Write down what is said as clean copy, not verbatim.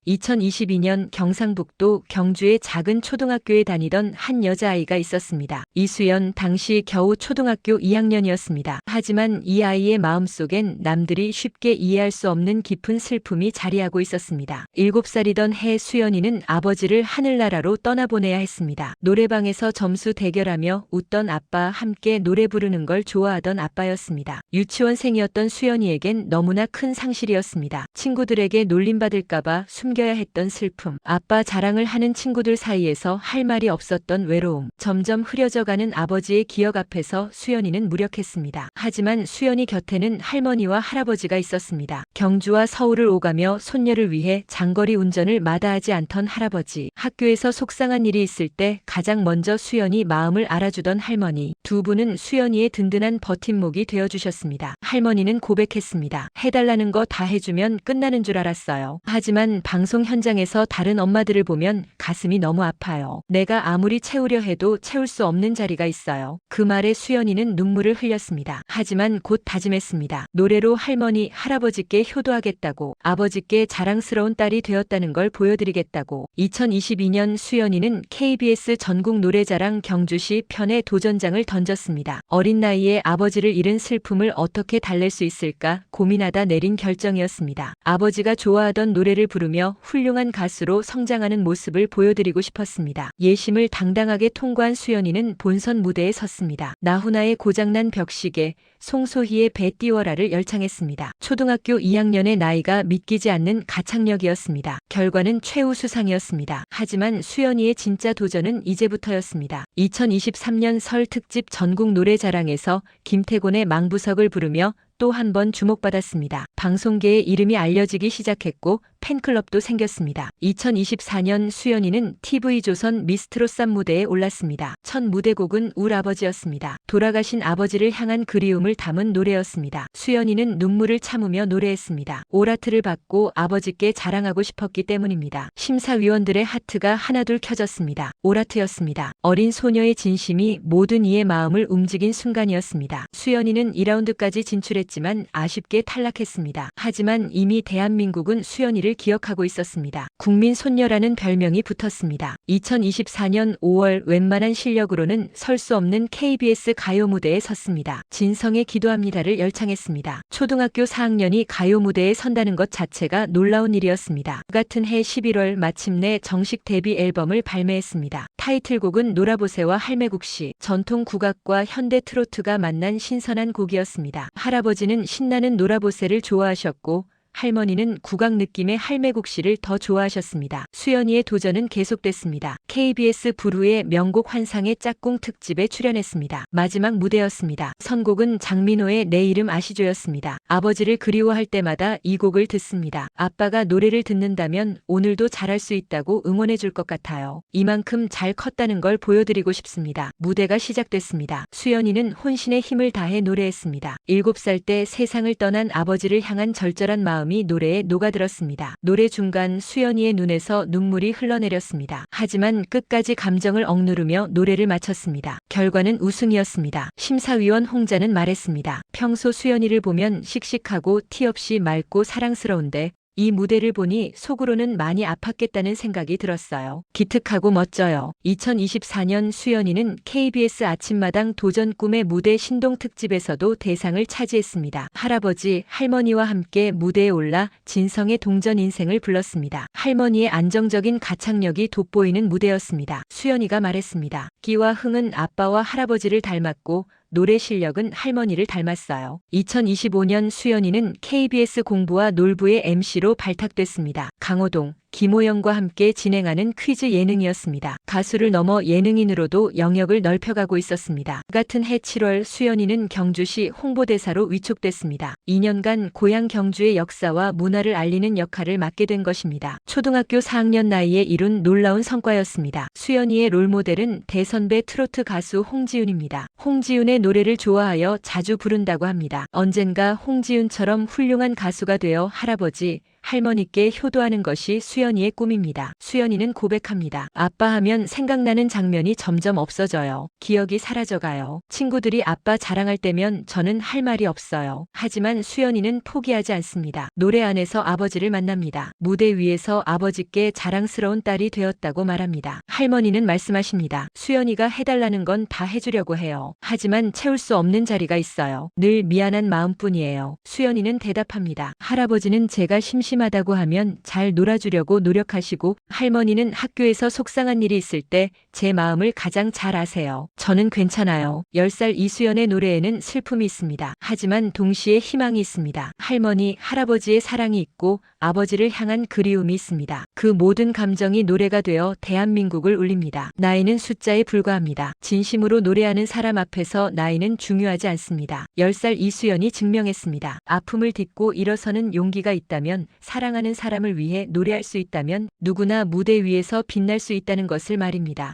2022년 경상북도 경주의 작은 초등학교에 다니던 한 여자아이가 있었습니다. 이수연 당시 겨우 초등학교 2학년이었습니다. 하지만 이 아이의 마음속엔 남들이 쉽게 이해할 수 없는 깊은 슬픔이 자리하고 있었습니다. 7살이던 해 수연이는 아버지를 하늘나라로 떠나보내야 했습니다. 노래방에서 점수 대결하며 웃던 아빠 함께 노래 부르는 걸 좋아하던 아빠였습니다. 유치원생이었던 수연이에겐 너무나 큰 상실이었습니다. 친구들에게 놀림받을까봐 숨겨야 했던 슬픔, 아빠 자랑을 하는 친구들 사이에서 할 말이 없었던 외로움, 점점 흐려져가는 아버지의 기억 앞에서 수연이는 무력했습니다. 하지만 수연이 곁에는 할머니와 할아버지가 있었습니다. 경주와 서울을 오가며 손녀를 위해 장거리 운전을 마다하지 않던 할아버지, 학교에서 속상한 일이 있을 때 가장 먼저 수연이 마음을 알아주던 할머니, 두 분은 수연이의 든든한 버팀목이 되어주셨습니다. 할머니는 고백했습니다. 해달라는 거 다 해주면 끝나는 줄 알았어요. 하지만 방송 현장에서 다른 엄마들을 보면 가슴이 너무 아파요. 내가 아무리 채우려 해도 채울 수 없는 자리가 있어요. 그 말에 수연이는 눈물을 흘렸습니다. 하지만 곧 다짐했습니다. 노래로 할머니, 할아버지께 효도하겠다고, 아버지께 자랑스러운 딸이 되었다는 걸 보여드리겠다고. 2022년 수연이는 KBS 전국 노래자랑 경주시 편에 도전장을 던졌습니다. 어린 나이에 아버지를 잃은 슬픔을 어떻게 달랠 수 있을까 고민하다 내린 결정이었습니다. 아버지가 좋아하던 노래를 부르며 훌륭한 가수로 성장하는 모습을 보여드리고 싶었습니다. 예심을 당당하게 통과한 수연이는 본선 무대에 섰습니다. 나훈아의 고장난 벽시계, 송소희의 배 띄워라를 열창했습니다. 초등학교 2학년의 나이가 믿기지 않는 가창력이었습니다. 결과는 최우수상이었습니다. 하지만 수연이의 진짜 도전은 이제부터였습니다. 2023년 설 특집 전국 노래자랑에서 김태곤의 망부석을 부르며 또 한 번 주목받았습니다. 방송계의 이름이 알려지기 시작했고 팬클럽도 생겼습니다. 2024년 수연이는 TV조선 미스트롯3 무대에 올랐습니다. 첫 무대곡은 울 아버지였습니다. 돌아가신 아버지를 향한 그리움을 담은 노래였습니다. 수연이는 눈물을 참으며 노래했습니다. 오라트를 받고 아버지께 자랑하고 싶었기 때문입니다. 심사위원들의 하트가 하나둘 켜졌습니다. 오라트였습니다. 어린 소녀의 진심이 모든 이의 마음을 움직인 순간이었습니다. 수연이는 2라운드까지 진출했지만 아쉽게 탈락했습니다. 하지만 이미 대한민국은 수연이를 기억하고 있었습니다. 국민 손녀라는 별명이 붙었습니다. 2024년 5월 웬만한 실력으로는 설 수 없는 KBS 가요 무대에 섰습니다. 진성의 기도합니다를 열창했습니다. 초등학교 4학년이 가요 무대에 선다는 것 자체가 놀라운 일이었습니다. 그 같은 해 11월 마침내 정식 데뷔 앨범을 발매했습니다. 타이틀곡은 놀아보세와 할매국시, 전통 국악과 현대 트로트가 만난 신선한 곡이었습니다. 할아버지는 신나는 놀아보세를 좋아하셨고 할머니는 국악 느낌의 할매국시를 더 좋아하셨습니다. 수연이의 도전은 계속됐습니다. KBS 부르의 명곡 환상의 짝꿍 특집에 출연했습니다. 마지막 무대였습니다. 선곡은 장민호의 내 이름 아시죠였습니다. 아버지를 그리워할 때마다 이 곡을 듣습니다. 아빠가 노래를 듣는다면 오늘도 잘할 수 있다고 응원해 줄 것 같아요. 이만큼 잘 컸다는 걸 보여드리고 싶습니다. 무대가 시작됐습니다. 수연이는 혼신의 힘을 다해 노래했습니다. 7살 때 세상을 떠난 아버지를 향한 절절한 마음이 노래에 녹아들었습니다. 노래 중간 수연이의 눈에서 눈물이 흘러내렸습니다. 하지만 끝까지 감정을 억누르며 노래를 마쳤습니다. 결과는 우승이었습니다. 심사위원 홍자는 말했습니다. 평소 수연이를 보면 씩씩하고 티 없이 맑고 사랑스러운데 이 무대를 보니 속으로는 많이 아팠겠다는 생각이 들었어요. 기특하고 멋져요. 2024년 수연이는 KBS 아침마당 도전 꿈의 무대 신동 특집에서도 대상을 차지했습니다. 할아버지, 할머니와 함께 무대에 올라 진성의 동전 인생을 불렀습니다. 할머니의 안정적인 가창력이 돋보이는 무대였습니다. 수연이가 말했습니다. 끼와 흥은 아빠와 할아버지를 닮았고 노래 실력은 할머니를 닮았어요. 2025년 수연이는 KBS 공부와 놀부의 MC로 발탁됐습니다. 강호동, 김호영과 함께 진행하는 퀴즈 예능이었습니다. 가수를 넘어 예능인으로도 영역을 넓혀가고 있었습니다. 같은 해 7월 수연이는 경주시 홍보대사로 위촉됐습니다. 2년간 고향 경주의 역사와 문화를 알리는 역할을 맡게 된 것입니다. 초등학교 4학년 나이에 이룬 놀라운 성과였습니다. 수연이의 롤모델은 대선배 트로트 가수 홍지윤입니다. 홍지윤의 노래를 좋아하여 자주 부른다고 합니다. 언젠가 홍지윤처럼 훌륭한 가수가 되어 할아버지, 할머니께 효도하는 것이 수연이의 꿈입니다. 수연이는 고백합니다. 아빠 하면 생각나는 장면이 점점 없어져요. 기억이 사라져가요. 친구들이 아빠 자랑할 때면 저는 할 말이 없어요. 하지만 수연이는 포기하지 않습니다. 노래 안에서 아버지를 만납니다. 무대 위에서 아버지께 자랑스러운 딸이 되었다고 말합니다. 할머니는 말씀하십니다. 수연이가 해달라는 건 다 해주려고 해요. 하지만 채울 수 없는 자리가 있어요. 늘 미안한 마음뿐이에요. 수연이는 대답합니다. 할아버지는 제가 심심하다고 하면 잘 놀아주려고 노력하시고 할머니는 학교에서 속상한 일이 있을 때 제 마음을 가장 잘 아세요. 저는 괜찮아요. 10살 이수연의 노래에는 슬픔이 있습니다. 하지만 동시에 희망이 있습니다. 할머니, 할아버지의 사랑이 있고 아버지를 향한 그리움이 있습니다. 그 모든 감정이 노래가 되어 대한민국을 울립니다. 나이는 숫자에 불과합니다. 진심으로 노래하는 사람 앞에서 나이는 중요하지 않습니다. 10살 이수연이 증명했습니다. 아픔을 딛고 일어서는 용기가 있다면, 사랑하는 사람을 위해 노래할 수 있다면 누구나 무대 위에서 빛날 수 있다는 것을 말입니다.